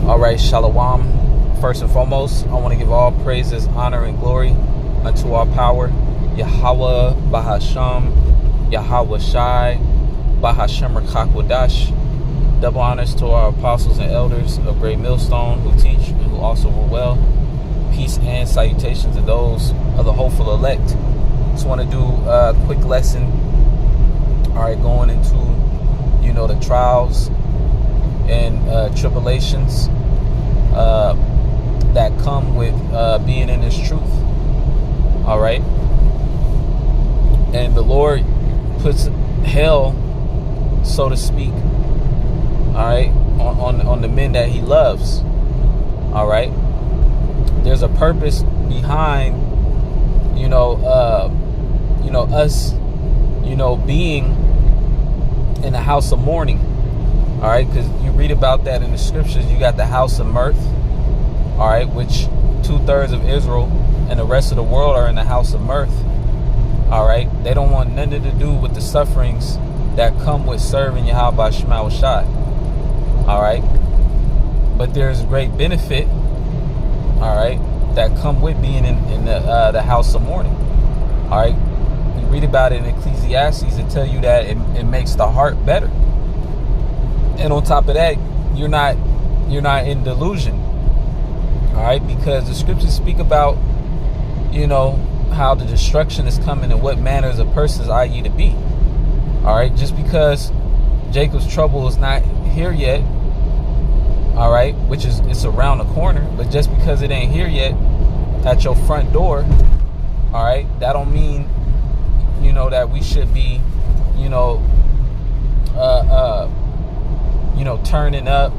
All right, Shalom. First and foremost, I want to give all praises, honor, and glory unto our power, Yahweh Bahasham, Yahweh Shai, Bahashem Rakakwadash. Double honors to our apostles and elders of Great Millstone who teach and who also were well. Peace and salutations to those of the hopeful elect. Just want to do a quick lesson. All right, going into, the trials and tribulations that come with being in this truth. All right, and the Lord puts hell, so to speak, all right, on the men that He loves. All right, there's a purpose behind us being in the house of mourning. All right, because you read about that in the scriptures. You got the house of mirth, all right, which 2/3 of Israel and the rest of the world are in the house of mirth. All right, they don't want nothing to do with the sufferings that come with serving Yahweh Shema Shai. All right, but there's great benefit, all right, that come with being in the house of mourning. All right, you read about it in Ecclesiastes. It tell you that it makes the heart better. And on top of that, you're not in delusion. All right, because the scriptures speak about, how the destruction is coming and what manners of persons are ye to be. All right, just because Jacob's trouble is not here yet, all right, which is it's around the corner, but just because it ain't here yet at your front door, all right, that don't mean, that we should be, turning up.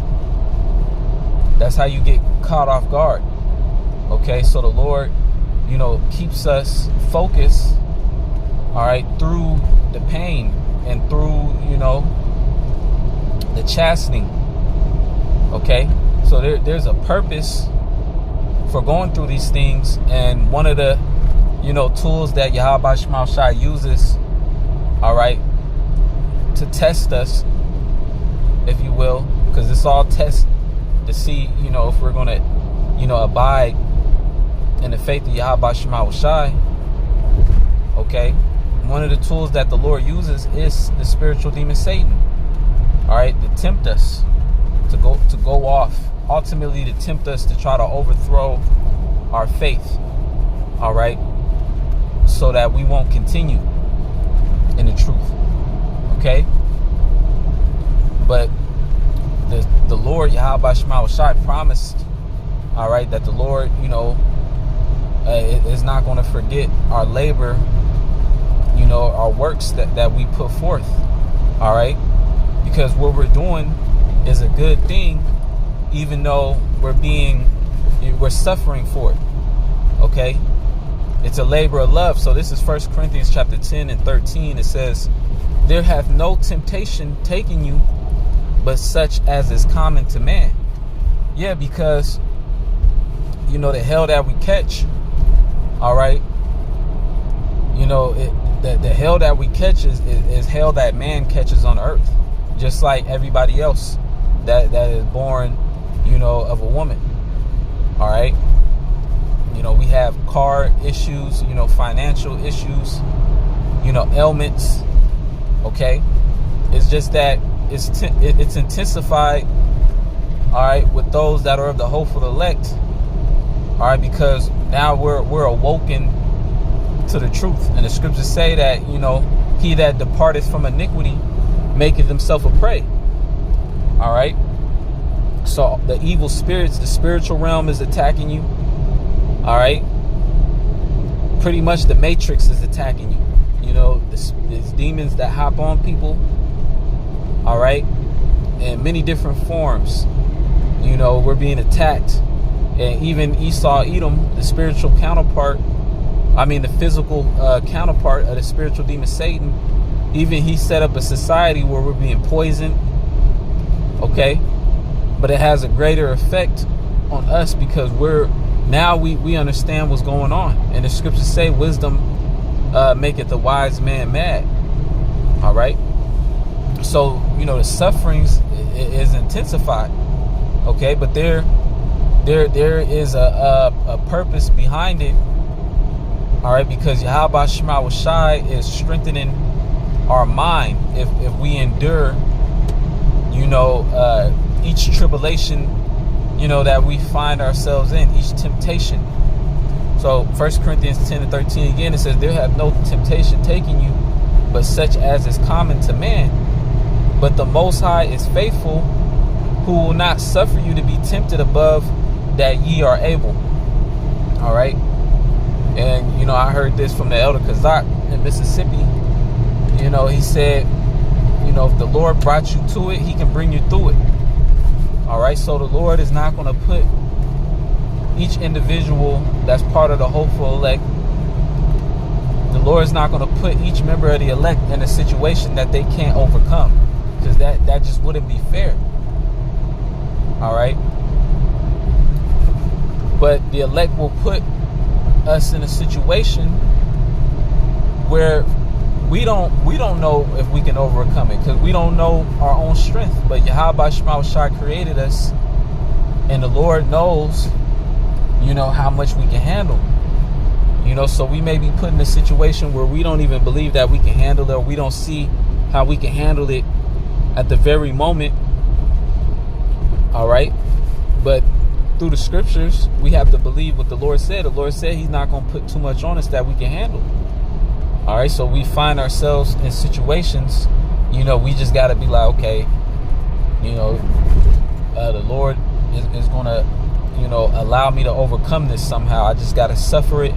That's how you get caught off guard. Okay, so the Lord, keeps us focused, all right, through the pain and through, the chastening. Okay, so there's a purpose for going through these things, and one of the, tools that Yahweh Shema Shai uses, all right, to test us, if you will, because it's all test to see, if we're going to, abide in the faith of Yahweh Shema Shai. Okay, one of the tools that the Lord uses is the spiritual demon Satan. All right, to tempt us to go off, ultimately to tempt us to try to overthrow our faith. All right, so that we won't continue in the truth. Okay, but the Lord Yahweh Shema Shai promised, all right, that the Lord, is not going to forget our labor, our works that we put forth. All right, because what we're doing is a good thing, even though we're suffering for it. Okay, it's a labor of love. So this is 1 Corinthians chapter 10 and 13. It says, there hath no temptation taken you but such as is common to man. Yeah, because the hell that we catch, all right, the hell that we catch is hell that man catches on earth, just like everybody else that is born, of a woman. All right, we have car issues, financial issues, ailments. Okay, it's just that it's intensified, all right, with those that are of the hopeful elect. All right, because now we're awoken to the truth, and the scriptures say that he that departeth from iniquity maketh himself a prey. All right, so the evil spirits, the spiritual realm is attacking you. All right, pretty much the matrix is attacking you. These demons that hop on people, all right, in many different forms. We're being attacked. And even Esau, Edom, the spiritual counterpart, the physical counterpart of the spiritual demon Satan, even he set up a society where we're being poisoned. Okay, but it has a greater effect on us because we understand what's going on. And the scriptures say wisdom maketh the wise man mad. All right, so the sufferings is intensified. Okay, but there is a purpose behind it. All right, because Yahweh Shema Shai is strengthening our mind if we endure, each tribulation, that we find ourselves in, each temptation. So 1 Corinthians 10:13 again, it says, there have no temptation taking you, but such as is common to man. But the Most High is faithful, who will not suffer you to be tempted above that ye are able. All right. And, I heard this from the Elder Kazak in Mississippi. He said, if the Lord brought you to it, he can bring you through it. All right. So the Lord is not going to put each individual that's part of the hopeful elect. The Lord is not going to put each member of the elect in a situation that they can't overcome, because that just wouldn't be fair. All right. But the elect will put us in a situation where we don't know if we can overcome it, because we don't know our own strength. But Yahweh Shema Shai created us, and the Lord knows, how much we can handle. So we may be put in a situation where we don't even believe that we can handle it, or we don't see how we can handle it at the very moment. All right. But through the scriptures, we have to believe what the Lord said. The Lord said he's not going to put too much on us that we can handle. All right. So we find ourselves in situations, we just got to be like, okay, the Lord is going to, allow me to overcome this somehow. I just got to suffer it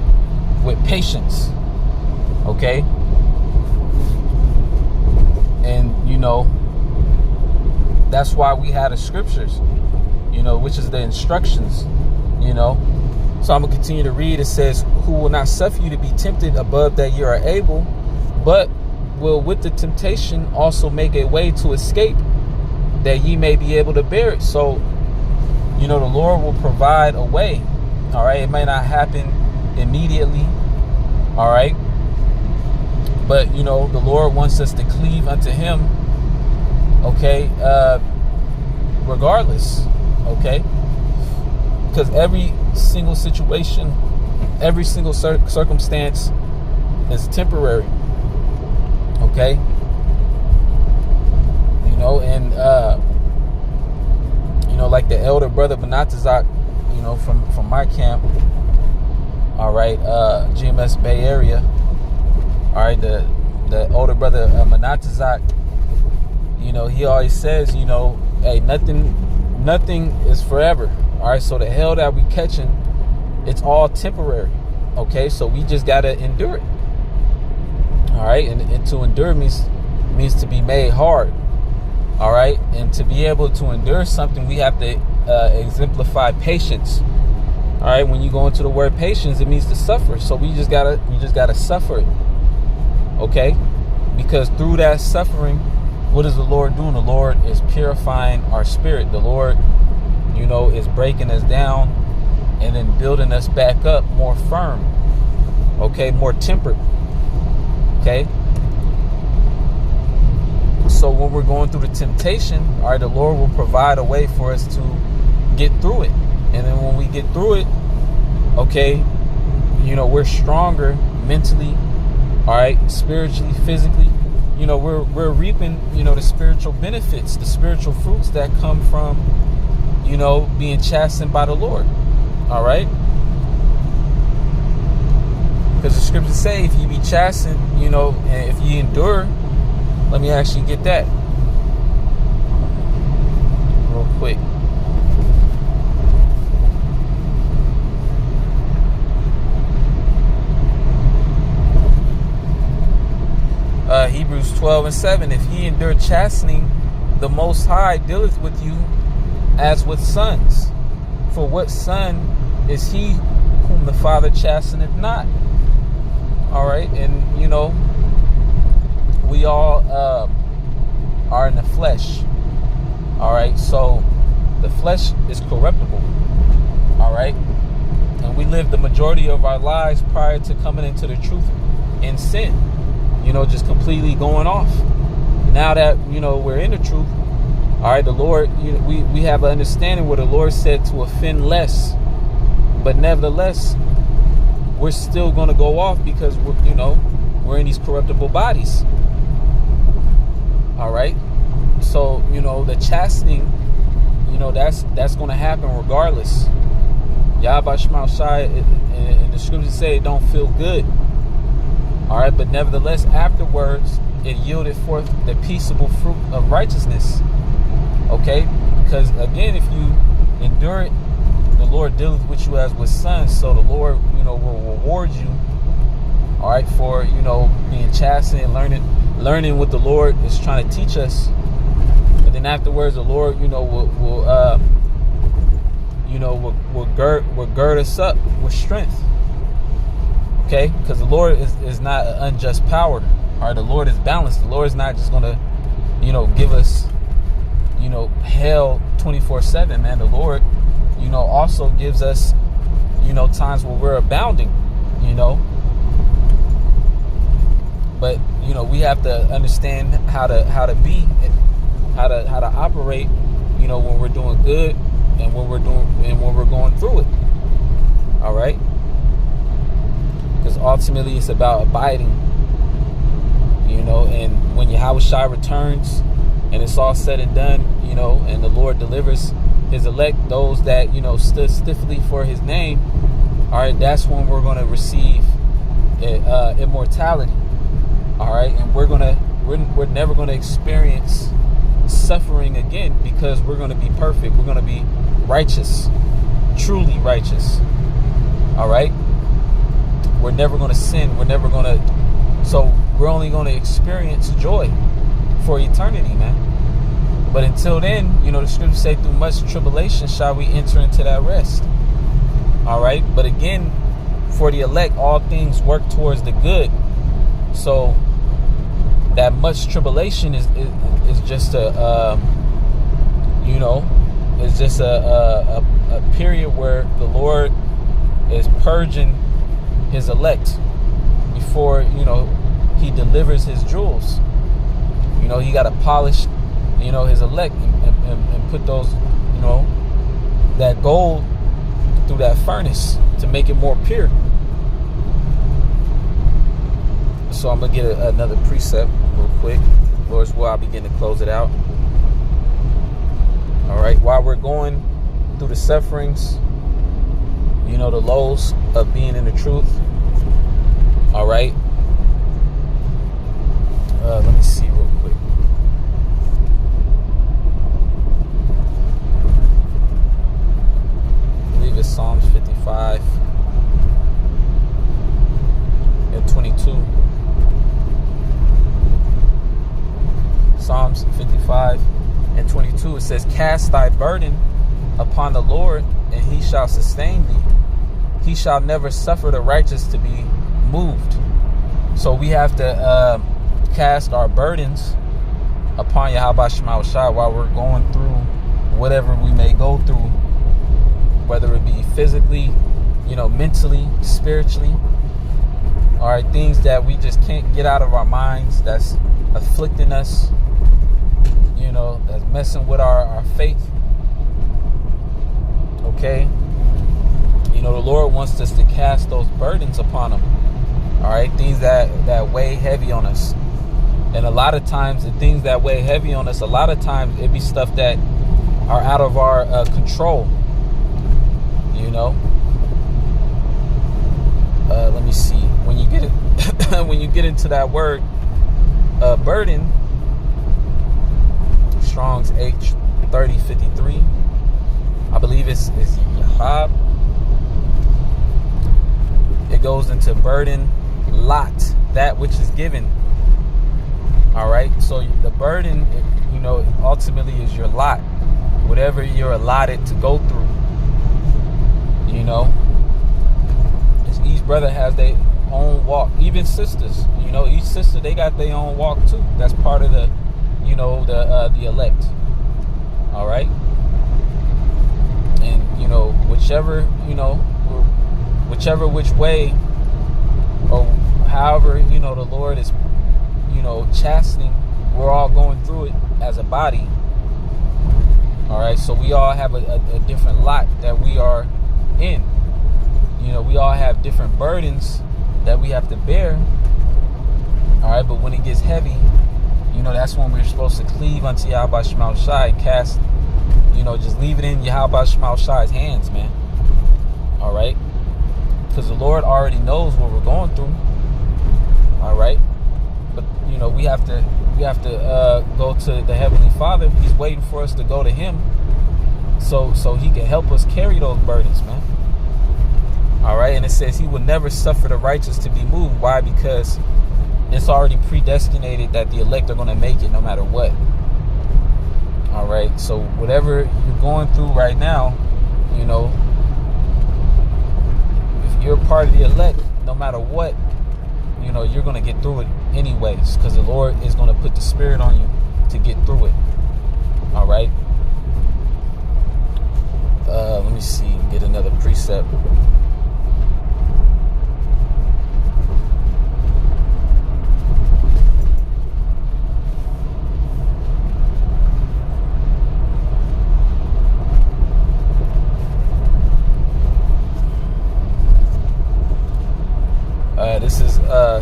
with patience. Okay. And, that's why we had the scriptures, which is the instructions, So I'm going to continue to read. It says, who will not suffer you to be tempted above that you are able, but will with the temptation also make a way to escape, that ye may be able to bear it. So, the Lord will provide a way. All right. It may not happen immediately. All right. But, the Lord wants us to cleave unto him. Okay. Regardless. Okay. Because every single situation, every single circumstance is temporary. Okay. And, like the elder brother Benatazak, from my camp. All right. GMS Bay Area. All right. The older brother Benatazak, he always says, hey, nothing is forever. All right. So the hell that we catching, it's all temporary. Okay. So we just got to endure it. All right. And to endure means to be made hard. All right. And to be able to endure something, we have to exemplify patience. All right. When you go into the word patience, it means to suffer. So we just gotta suffer it. Okay. Because through that suffering, what is the Lord doing? The Lord is purifying our spirit. The Lord, is breaking us down and then building us back up more firm. Okay. More tempered. Okay. So when we're going through the temptation, all right, the Lord will provide a way for us to get through it. And then when we get through it, okay, we're stronger mentally, all right, spiritually, physically. We're reaping, the spiritual benefits, the spiritual fruits that come from, being chastened by the Lord. All right. Because the scriptures say if you be chastened, and if you endure. Let me actually get that real quick. Hebrews 12:7. If ye endure chastening, the Most High dealeth with you as with sons. For what son is he whom the Father chasteneth not? All right. And, we all are in the flesh. All right. So the flesh is corruptible. All right. And we live the majority of our lives prior to coming into the truth in sin, just completely going off. Now that, we're in the truth, All right, the Lord, we have an understanding where the Lord said to offend less, but nevertheless, we're still going to go off because we're in these corruptible bodies. All right, so the chastening, that's going to happen regardless. Yahweh Shema Shai, and the scriptures say it don't feel good. All right, but nevertheless, afterwards, it yielded forth the peaceable fruit of righteousness. Okay, because again, if you endure it, the Lord dealeth with you as with sons. So the Lord, will reward you. All right, for being chastened and learning what the Lord is trying to teach us. And then afterwards, the Lord, will gird us up with strength. Okay, because the Lord is not an unjust power. All right, the Lord is balanced. The Lord is not just gonna, give us, hell 24/7. Man, the Lord, also gives us, times where we're abounding. But we have to understand how to be, how to operate, when we're doing good and when we're going through it. All right, because ultimately it's about abiding. And when Yahweh Shai returns and it's all said and done, and the Lord delivers his elect, those that stood stiffly for his name, all right, that's when we're going to receive immortality. All right, and we're never going to experience suffering again, because we're going to be perfect. We're going to be righteous, truly righteous. All right, we're never going to sin. So we're only going to experience joy for eternity, man. But until then, the scriptures say, through much tribulation shall we enter into that rest. All right, but again, for the elect, all things work towards the good. So that much tribulation is just a period where the Lord is purging his elect before he delivers his jewels. He got to polish his elect and put those that gold through that furnace to make it more pure. So I'm gonna get another precept real quick. Lord's will, I'll begin to close it out. All right, while we're going through the sufferings, the lows of being in the truth. All right, let me see real quick. I believe it's Psalms 55 and 22. Psalms 55 and 22, it says, cast thy burden upon the Lord, and he shall sustain thee. He shall never suffer the righteous to be moved. So we have to cast our burdens upon Yahweh Shema Shai while we're going through whatever we may go through, whether it be physically, mentally, spiritually. All right, things that we just can't get out of our minds, that's afflicting us, that's messing with our faith. Okay, the Lord wants us to cast those burdens upon him. All right, things that weigh heavy on us. And a lot of times the things that weigh heavy on us, a lot of times it be stuff that are out of our control. Let me see. When you get it, when you get into that word burden, Strong's H3053, I believe it's Yahab. It goes into burden, lot, that which is given. All right, so the burden, ultimately is your lot, whatever you're allotted to go through. Each brother has their own walk. Even sisters, each sister, they got their own walk too. That's part of the, the elect. All right, and whichever which way, or however the Lord is chastening, we're all going through it as a body. All right, so we all have a different lot that we are in. You know, we all have different burdens that we have to bear. All right, but when it gets heavy, you know, that's when we're supposed to cleave unto Yahweh Shema Shai and cast, you know, just leave it in Yahweh Shema Shai's hands, man. All right, because the Lord already knows what we're going through. All right, but you know, we have to go to the Heavenly Father. He's waiting for us to go to Him, so He can help us carry those burdens, man. All right, and it says He will never suffer the righteous to be moved. Why? Because it's already predestinated that the elect are going to make it no matter what. All right, so whatever you're going through right now, you know, if you're part of the elect, no matter what, you know, you're going to get through it anyways, because the Lord is going to put the Spirit on you to get through it. All right. Let me see, get another precept. This is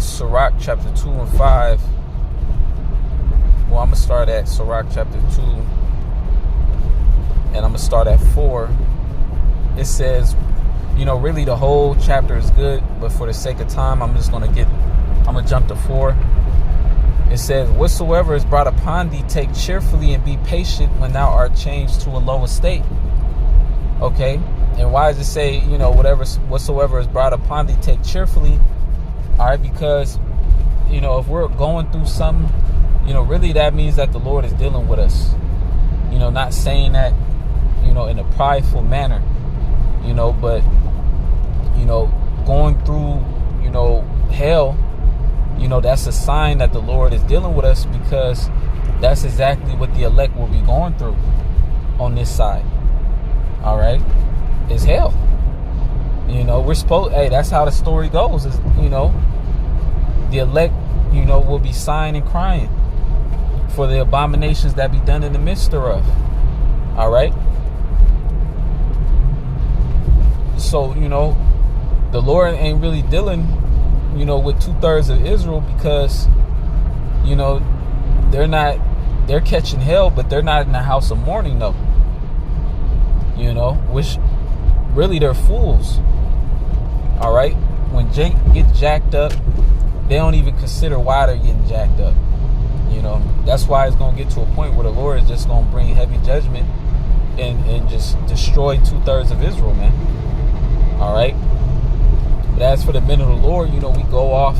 Sirach chapter 2 and 5. Well, I'm going to start at Sirach chapter 2. And I'm going to start at 4. It says, you know, really the whole chapter is good. But for the sake of time, I'm going to jump to 4. It says, whatsoever is brought upon thee, take cheerfully and be patient when thou art changed to a low estate. Okay. And why does it say, you know, whatsoever is brought upon thee, take cheerfully? All right, because, you know, if we're going through something, you know, really that means that the Lord is dealing with us. You know, not saying that, you know, in a prideful manner, you know, but, you know, going through, you know, hell, you know, that's a sign that the Lord is dealing with us, because that's exactly what the elect will be going through on this side. All right, is hell. You know, we're supposed, hey, that's how the story goes, is, you know, the elect, you know, will be sighing and crying for the abominations that be done in the midst thereof. All right. So, you know, the Lord ain't really dealing, you know, with 2/3 of Israel, because, you know, they're catching hell, but they're not in the house of mourning, though. You know, which really they're fools. All right, when Jake gets jacked up, they don't even consider why they're getting jacked up. You know, that's why it's going to get to a point where the Lord is just going to bring heavy judgment and just destroy 2/3 of Israel, man. All right. But as for the men of the Lord, you know, we go off.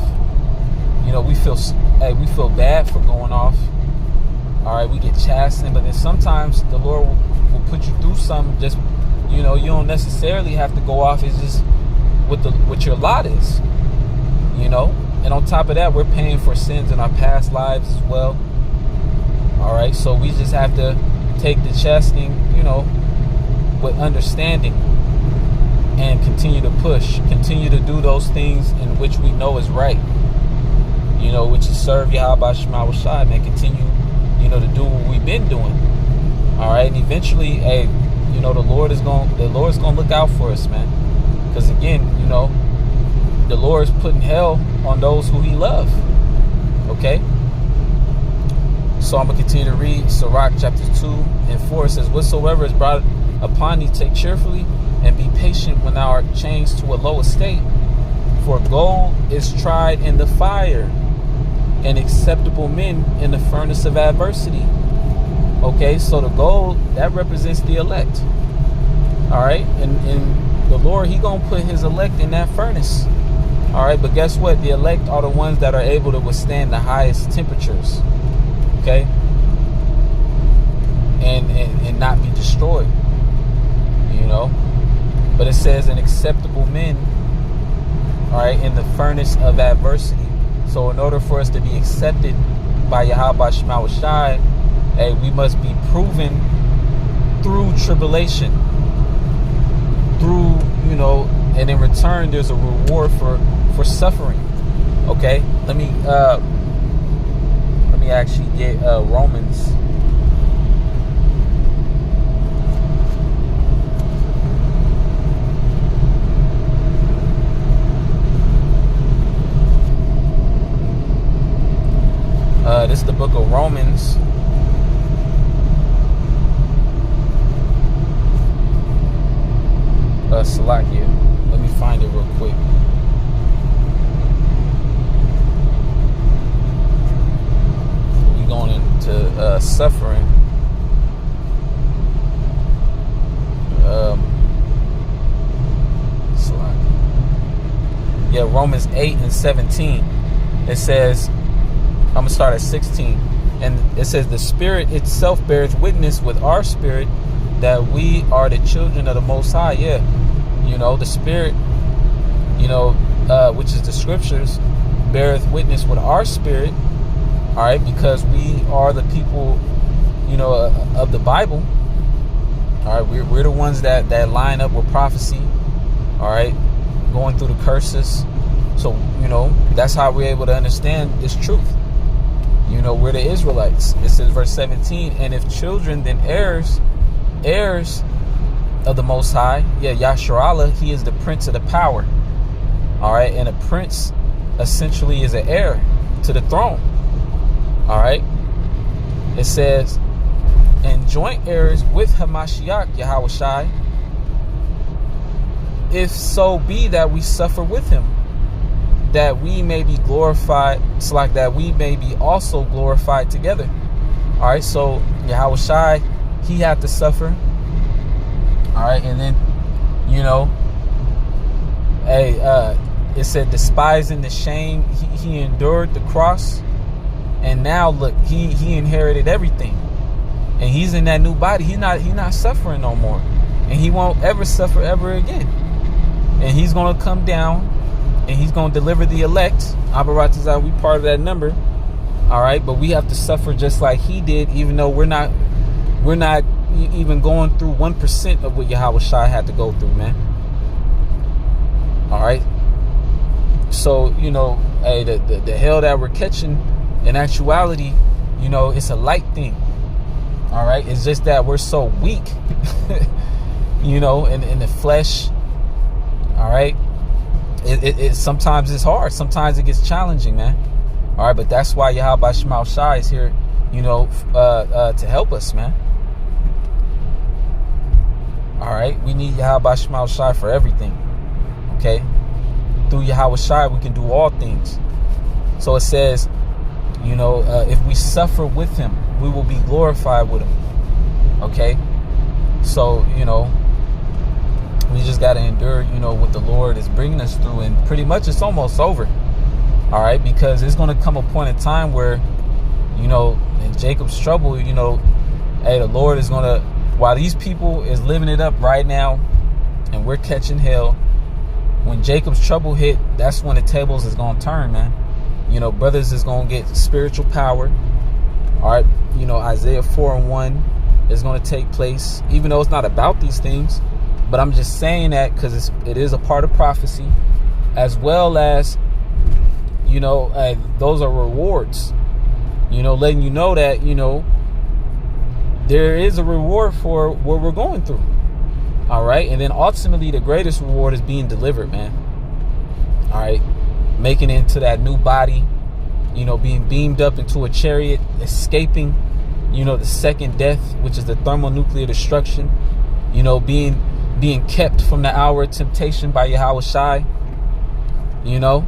You know, we feel bad for going off. All right, we get chastened, but then sometimes the Lord will put you through something. Just, you know, you don't necessarily have to go off. It's just what your lot is, you know. And on top of that, we're paying for sins in our past lives as well. All right, so we just have to take the chastening, you know, with understanding, and continue to push, continue to do those things in which we know is right, you know, which is serve Yahweh Shema Shai, and continue, you know, to do what we've been doing. All right, and eventually, hey, you know, the Lord's gonna look out for us, man. Because again, you know, the Lord is putting hell on those who He loves. Okay. So I'm gonna continue to read Sirach chapter 2 and 4. It says, whatsoever is brought upon thee, take cheerfully, and be patient when thou art changed to a low estate. For gold is tried in the fire, and acceptable men in the furnace of adversity. Okay, so the gold, that represents the elect. All right, and the Lord, He gonna put His elect in that furnace. All right, but guess what? The elect are the ones that are able to withstand the highest temperatures. Okay, and not be destroyed. You know, but it says an acceptable men. All right, in the furnace of adversity. So in order for us to be accepted by Yahweh Shema Shai, hey, we must be proven through tribulation, through, you know, and in return there's a reward for suffering. Okay, let me actually get Romans Romans. Salakia. Let me find it real quick. We're going into suffering. Yeah, Romans 8 and 17. It says, I'm going to start at 16. And it says, the Spirit itself bears witness with our spirit that we are the children of the Most High. Yeah, you know, the Spirit, you know, which is the scriptures, beareth witness with our spirit. All right, because we are the people, you know, of the Bible. All right, we're the ones that line up with prophecy. All right, going through the curses. So, you know, that's how we're able to understand this truth. You know, we're the Israelites. It says verse 17, and if children, then heirs of the Most High. Yeah, Yasharallah, he is the prince of the power. All right, and a prince essentially is an heir to the throne. All right, it says, and joint heirs with Hamashiach, Yahawashi, if so be that we suffer with him, that we may be glorified. It's like that we may be also glorified together. All right, so Yahawashi, he had to suffer. All right, and then, you know, it said, despising the shame, he endured the cross, and now look, he inherited everything, and he's in that new body. He's not suffering no more, and he won't ever suffer ever again. And he's gonna come down, and he's gonna deliver the elect. Abaratazah, we part of that number. All right, but we have to suffer just like he did, even though we're not even going through 1% of what Yahawashi had to go through, man. All right. So, you know, hey, the hell that we're catching, in actuality, you know, it's a light thing. All right. It's just that we're so weak, you know, in the flesh. All right. It sometimes it's hard. Sometimes it gets challenging, man. All right. But that's why Yahweh Shema Shai is here, you know, to help us, man. All right. We need Yahweh Shema Shai for everything. Okay. Through Yahweh Shai, we can do all things. So it says, you know, if we suffer with him, we will be glorified with him. Okay. So, you know, we just got to endure, you know, what the Lord is bringing us through. And pretty much it's almost over. All right. Because it's going to come a point in time where, you know, in Jacob's trouble, you know, hey, the Lord is going to, while these people is living it up right now and we're catching hell, when Jacob's trouble hit, that's when the tables is going to turn, man. You know, brothers is going to get spiritual power. All right. You know, Isaiah 4:1 is going to take place, even though it's not about these things. But I'm just saying that because it is a part of prophecy, as well as, you know, those are rewards, you know, letting you know that, you know, there is a reward for what we're going through. All right. And then ultimately the greatest reward is being delivered, man. All right. Making it into that new body, you know, being beamed up into a chariot, escaping, you know, the second death, which is the thermonuclear destruction, you know, being kept from the hour of temptation by Yahawashi, you know.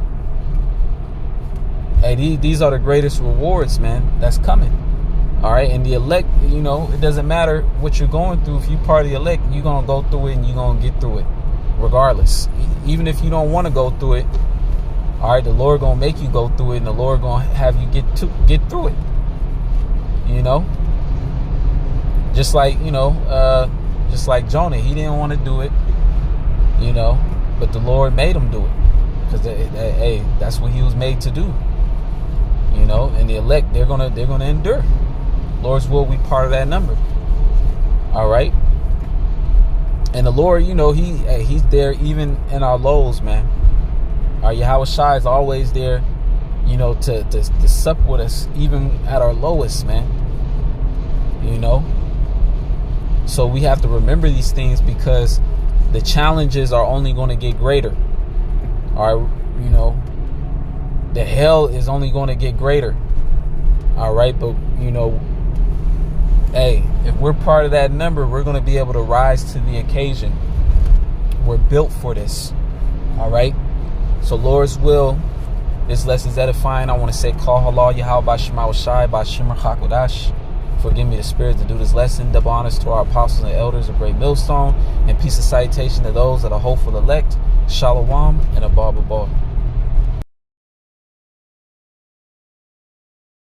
Hey, these are the greatest rewards, man, that's coming. All right. And the elect, you know, it doesn't matter what you're going through. If you're part of the elect, you're going to go through it and you're going to get through it regardless. Even if you don't want to go through it, all right, the Lord going to make you go through it, and the Lord going to have you get through it. You know, just like, you know, just like Jonah, he didn't want to do it, you know, but the Lord made him do it because, hey, that's what he was made to do. You know, and the elect, they're gonna endure. Lord's will be part of that number. All right. And the Lord, you know, he's there even in our lows, man. Our Yahawashi is always there, you know, to sup with us even at our lowest, man. You know. So we have to remember these things because the challenges are only going to get greater. All right, you know, the hell is only going to get greater. All right, but you know, hey, if we're part of that number, we're going to be able to rise to the occasion. We're built for this. All right. So Lord's will, this lesson's edifying. I want to say, Call halal Yahweh Bashima Washai Bashimar Hakodash. Forgive me the spirit to do this lesson. Double honors to our apostles and elders of Great Millstone. And peace and salutation to those that are hopeful elect. Shalom and a Baba.